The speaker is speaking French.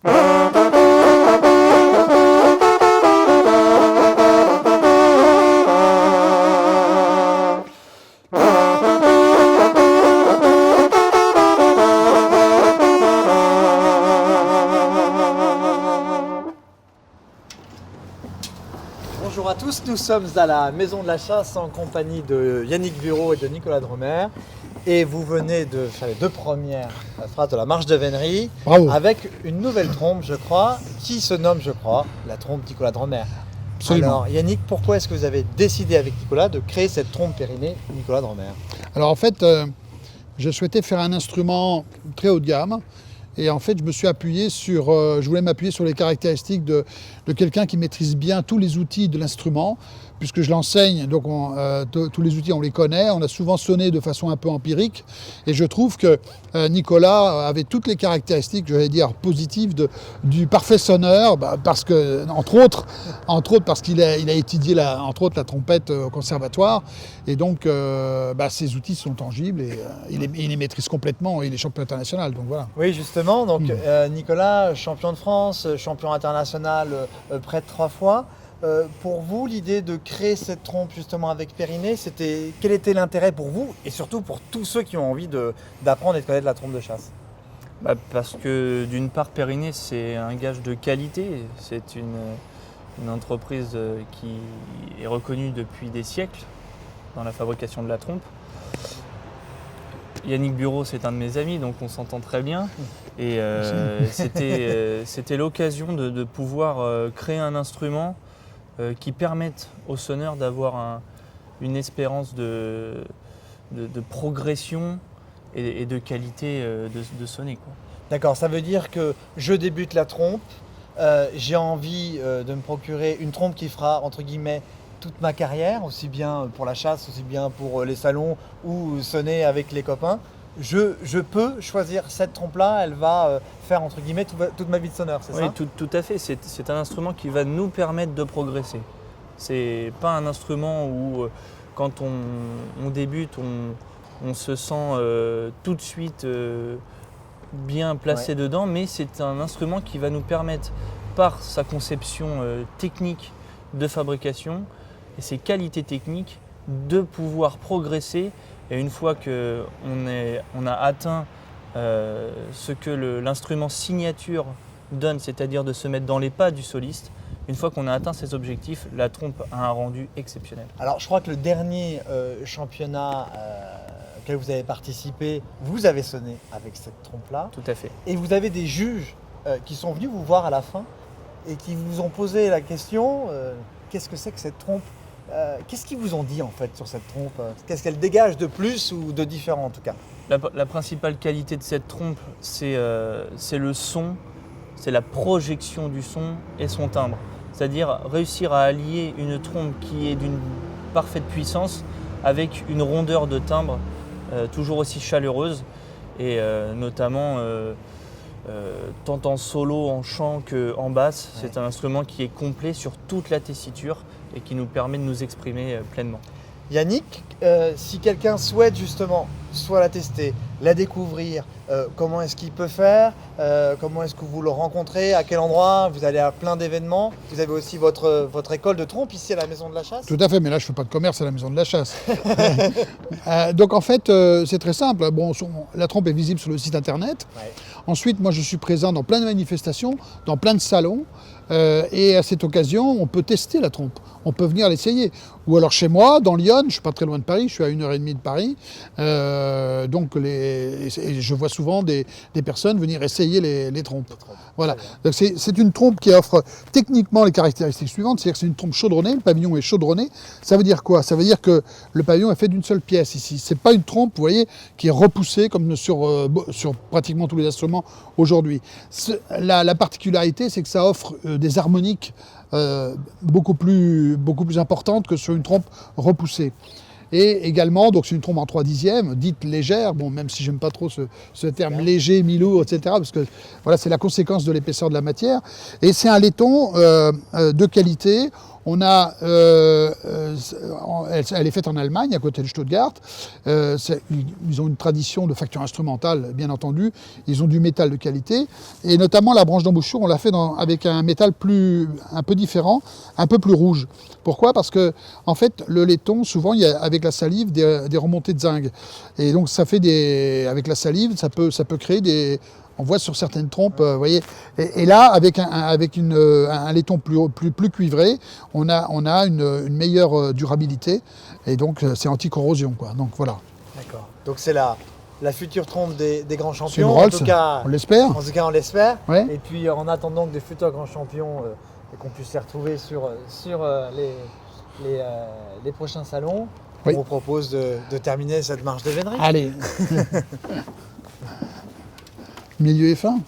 Bonjour à tous, nous sommes à la Maison de la Chasse en compagnie de Yannick Bureau et de Nicolas Dromer. Et vous venez de faire les deux premières phrases de la marche de vénerie. Bravo. Avec une nouvelle trompe, je crois, qui se nomme, je crois, la trompe Nicolas Dromer. Absolument. Alors Yannick, pourquoi est-ce que vous avez décidé avec Nicolas de créer cette trompe périnée Nicolas Dromer? Alors en fait, je souhaitais faire un instrument très haut de gamme. Et en fait, je me suis appuyé sur, je voulais m'appuyer sur les caractéristiques de quelqu'un qui maîtrise bien tous les outils de l'instrument, puisque je l'enseigne, donc tous les outils on les connaît, on a souvent sonné de façon un peu empirique, et je trouve que Nicolas avait toutes les caractéristiques, je vais dire, positives du parfait sonneur, parce que, entre autres parce qu'il a étudié entre autres la trompette au conservatoire, et donc ses outils sont tangibles, et il les maîtrise complètement, il est champion international, donc voilà. Oui, justement, donc Nicolas, champion de France, champion international près de 3 fois. Pour vous, l'idée de créer cette trompe justement avec périnée, quel était l'intérêt pour vous et surtout pour tous ceux qui ont envie d'apprendre et de connaître la trompe de chasse? Parce que d'une part, Périnée, c'est un gage de qualité. C'est une entreprise qui est reconnue depuis des siècles dans la fabrication de la trompe. Yannick Bureau, c'est un de mes amis, donc on s'entend très bien. Et c'était l'occasion de pouvoir créer un instrument qui permette aux sonneurs d'avoir une espérance de progression et de qualité de sonner, quoi. D'accord, ça veut dire que je débute la trompe, j'ai envie de me procurer une trompe qui fera, entre guillemets, toute ma carrière, aussi bien pour la chasse, aussi bien pour les salons ou sonner avec les copains. Je peux choisir cette trompe-là, elle va faire, entre guillemets, toute ma vie de sonneur, c'est ça? Oui, tout à fait. C'est un instrument qui va nous permettre de progresser. C'est pas un instrument où, quand on débute, on se sent tout de suite bien placé dedans, mais c'est un instrument qui va nous permettre, par sa conception technique de fabrication et ses qualités techniques, de pouvoir progresser. Et une fois qu'on a atteint ce que l'instrument signature donne, c'est-à-dire de se mettre dans les pas du soliste, une fois qu'on a atteint ces objectifs, la trompe a un rendu exceptionnel. Alors je crois que le dernier championnat auquel vous avez participé, vous avez sonné avec cette trompe-là. Tout à fait. Et vous avez des juges qui sont venus vous voir à la fin et qui vous ont posé la question, qu'est-ce que c'est que cette trompe? Qu'est-ce qu'ils vous ont dit en fait sur cette trompe? Qu'est-ce qu'elle dégage de plus ou de différent en tout cas? La principale qualité de cette trompe, c'est le son, c'est la projection du son et son timbre. C'est-à-dire réussir à allier une trompe qui est d'une parfaite puissance avec une rondeur de timbre toujours aussi chaleureuse, et notamment tant en solo, en chant qu'en basse. Ouais. C'est un instrument qui est complet sur toute la tessiture et qui nous permet de nous exprimer pleinement. Yannick, si quelqu'un souhaite justement soit la tester, la découvrir, comment est-ce qu'il peut faire? Comment est-ce que vous le rencontrez? À quel endroit? Vous allez à plein d'événements. Vous avez aussi votre école de trompe ici à la Maison de la Chasse? Tout à fait, mais là je ne fais pas de commerce à la Maison de la Chasse. Donc en fait, c'est très simple. Bon, la trompe est visible sur le site internet. Ouais. Ensuite, moi je suis présent dans plein de manifestations, dans plein de salons. Et à cette occasion, on peut tester la trompe. On peut venir l'essayer. Ou alors chez moi, dans Lyon, je ne suis pas très loin de Paris, je suis à 1h30 de Paris. Donc je vois souvent des personnes venir essayer les trompes. Voilà. Donc c'est une trompe qui offre techniquement les caractéristiques suivantes. C'est-à-dire que c'est une trompe chaudronnée, le pavillon est chaudronné. Ça veut dire quoi? Ça veut dire que le pavillon est fait d'une seule pièce ici. Ce n'est pas une trompe, vous voyez, qui est repoussée comme sur pratiquement tous les instruments aujourd'hui. La particularité, c'est que ça offre des harmoniques beaucoup plus importantes que sur une trompe repoussée. Et également, donc c'est une trompe en 3/10, dite légère, bon, même si j'aime pas trop ce terme léger, mi-lourd, etc., parce que voilà, c'est la conséquence de l'épaisseur de la matière. Et c'est un laiton de qualité. On a, elle est faite en Allemagne, à côté de Stuttgart. Ils ont une tradition de facture instrumentale, bien entendu. Ils ont du métal de qualité. Et notamment, la branche d'embouchure, on l'a fait avec un métal un peu différent, un peu plus rouge. Pourquoi? Parce que, en fait, le laiton, souvent, il y a avec la salive des remontées de zinc. Et donc, ça fait avec la salive, ça peut créer des... On voit sur certaines trompes, vous voyez. Et là, avec un laiton plus cuivré, on a une meilleure durabilité. Et donc, c'est anti-corrosion, quoi. Donc, voilà. D'accord. Donc, c'est la future trompe des grands C'est une champions. Rolls, En tout cas, on l'espère. En tout cas, on l'espère. Ouais. Et puis, en attendant que des futurs grands champions et qu'on puisse les retrouver sur les prochains salons, Oui. on vous propose de terminer cette marche de vénerie. Allez. Milieu et fin.